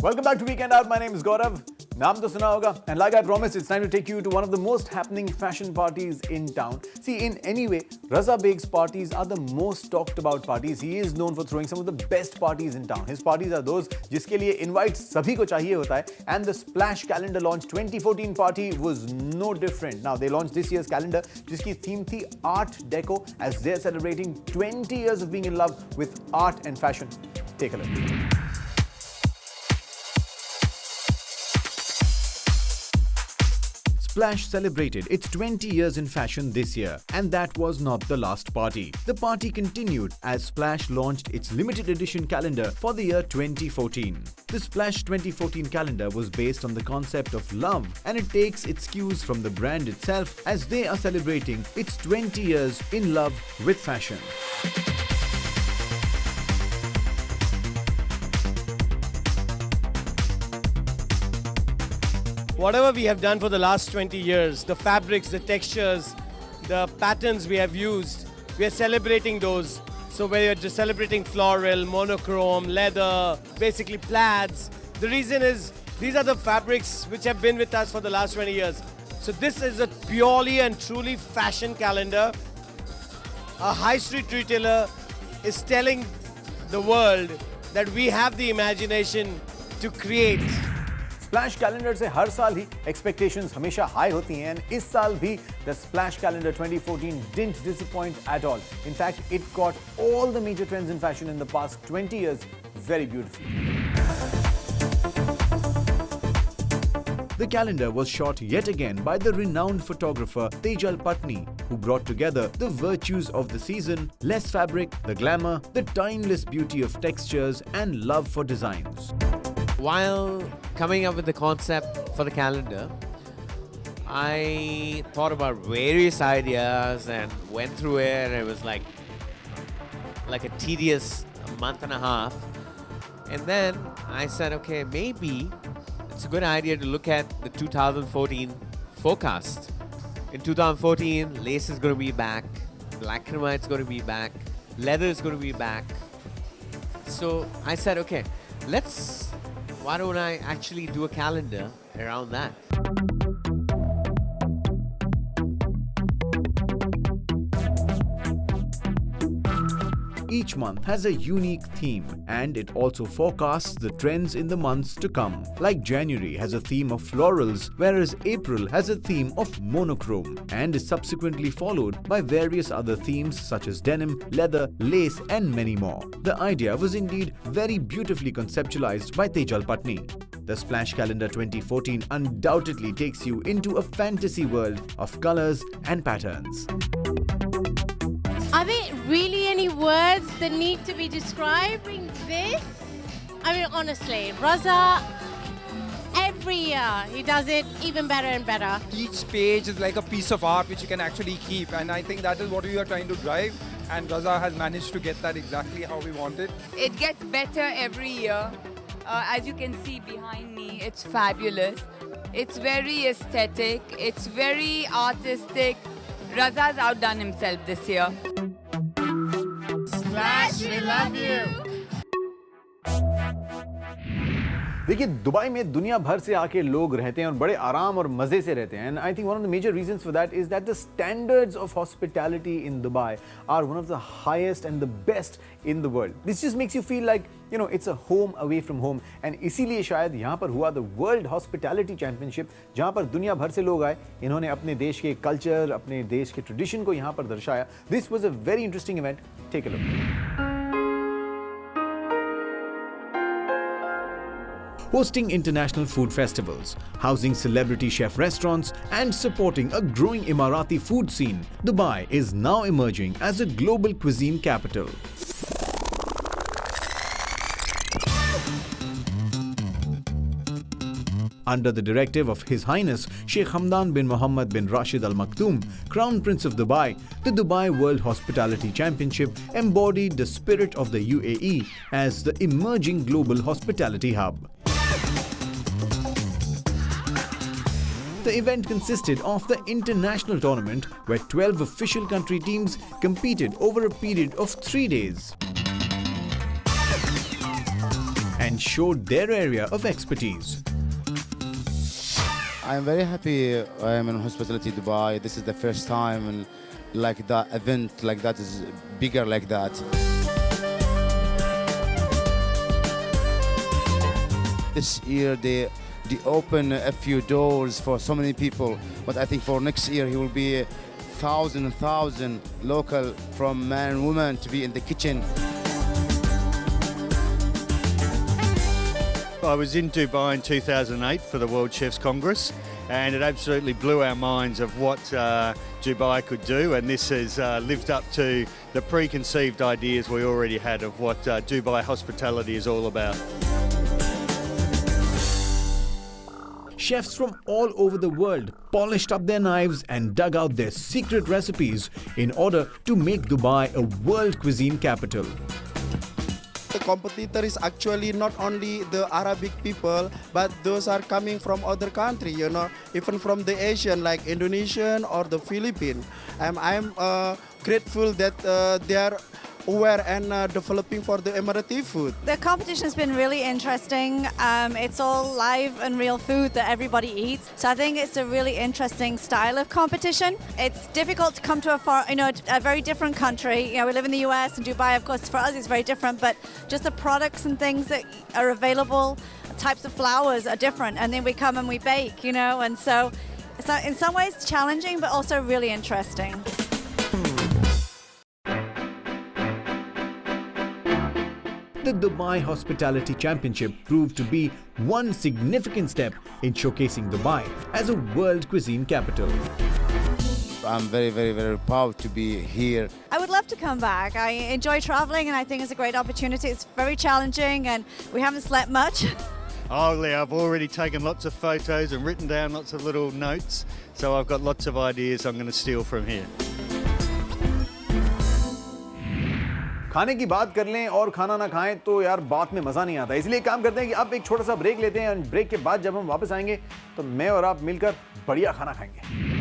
Welcome back to Weekend Out. My name is Gaurav. नाम तो सुना होगा. And like I promised, it's time to take you to one of the most happening fashion parties in town. See, in any way, Raza Beg's parties are the most talked about parties. He is known for throwing some of the best parties in town. His parties are those जिसके लिए invite सभी को चाहिए होता है. And the Splash Calendar Launch 2014 party was no different. Now, they launched this year's calendar, जिसकी theme थी Art Deco, as they're celebrating 20 years of being in love with art and fashion. Take a look. Splash celebrated its 20 years in fashion this year, and that was not the last party. The party continued as Splash launched its limited edition calendar for the year 2014. The Splash 2014 calendar was based on the concept of love, and it takes its cues from the brand itself as they are celebrating its 20 years in love with fashion. Whatever we have done for the last 20 years, the fabrics, the textures, the patterns we have used, we are celebrating those. So we are just celebrating floral, monochrome, leather, basically plaids. The reason is these are the fabrics which have been with us for the last 20 years. So this is a purely and truly fashion calendar. A high street retailer is telling the world that we have the imagination to create. Splash calendar से हर साल ही expectations हमेशा high होती हैं, and इस साल भी the splash calendar 2014 didn't disappoint at all. In fact, it caught all the major trends in fashion in the past 20 years very beautifully. The calendar was shot yet again by the renowned photographer Tejal Patni, who brought together the virtues of the season, less fabric, the glamour, the timeless beauty of textures, and love for designs. While coming up with the concept for the calendar, I thought about various ideas and went through it. It was like a tedious month and a half. And then I said, okay, maybe it's a good idea to look at the 2014 forecast. In 2014, lace is going to be back, black and white is going to be back, leather is going to be back. So I said, okay, why don't I actually do a calendar around that? Each month has a unique theme, and it also forecasts the trends in the months to come. Like January has a theme of florals, whereas April has a theme of monochrome, and is subsequently followed by various other themes such as denim, leather, lace, and many more. The idea was indeed very beautifully conceptualized by Tejal Patni. The Splash Calendar 2014 undoubtedly takes you into a fantasy world of colors and patterns. Are there really any words that need to be describing this? I mean, honestly, Raza, every year he does it even better and better. Each page is like a piece of art which you can actually keep, and I think that is what we are trying to drive, and Raza has managed to get that exactly how we want it. It gets better every year. As you can see behind me, it's fabulous. It's very aesthetic. It's very artistic. Raza's outdone himself this year. Splash, we love you. देखिए, Dubai में दुनिया भर से आके लोग रहते हैं और बड़े आराम और मजे से रहते हैं. And I think one of the major reasons for that is that the standards of hospitality in Dubai are one of the highest and the best in the world. This just makes you feel like, you know, it's a home away from home. And इसीलिए शायद यहाँ पर हुआ the World Hospitality Championship, जहाँ पर दुनिया भर से लोग आए. इन्होंने अपने देश के कल्चर, अपने देश के ट्रेडिशन को यहाँ पर दर्शाया. This was a very interesting event. Take a look. Hosting international food festivals, housing celebrity chef restaurants, and supporting a growing Emirati food scene, Dubai is now emerging as a global cuisine capital. Under the directive of His Highness Sheikh Hamdan bin Mohammed bin Rashid Al Maktoum, Crown Prince of Dubai, the Dubai World Hospitality Championship embodied the spirit of the UAE as the emerging global hospitality hub. The event consisted of the international tournament where 12 official country teams competed over a period of 3 days. And and showed their area of expertise. I'm very happy I am in Hospitality Dubai. This is the first time and like that event like that is bigger like that. This year they open a few doors for so many people, but I think for next year he will be 1,000 local from man and woman to be in the kitchen. I was in Dubai in 2008 for the World Chefs Congress, and it absolutely blew our minds of what Dubai could do, and this has lived up to the preconceived ideas we already had of what Dubai hospitality is all about. Chefs from all over the world polished up their knives and dug out their secret recipes in order to make Dubai a world cuisine capital. The competitor is actually not only the Arabic people, but those are coming from other countries, you know, even from the Asian like Indonesian or the Philippines. I'm grateful that they are aware and developing for the Emirati food. The competition has been really interesting. It's all live and real food that everybody eats. So I think it's a really interesting style of competition. It's difficult to come to a very different country. You know, we live in the US and Dubai, of course, for us is very different, but just the products and things that are available, types of flours are different. And then we come and we bake, you know, and so in some ways challenging, but also really interesting. The Dubai Hospitality Championship proved to be one significant step in showcasing Dubai as a world cuisine capital. I'm very, very, very proud to be here. I would love to come back. I enjoy traveling and I think it's a great opportunity. It's very challenging and we haven't slept much. Oh, Lee, I've already taken lots of photos and written down lots of little notes, so I've got lots of ideas I'm going to steal from here. खाने की बात कर लें और खाना ना खाएं तो यार बात में मज़ा नहीं आता, इसलिए काम करते हैं कि अब एक छोटा सा ब्रेक लेते हैं और ब्रेक के बाद जब हम वापस आएंगे तो मैं और आप मिलकर बढ़िया खाना खाएंगे.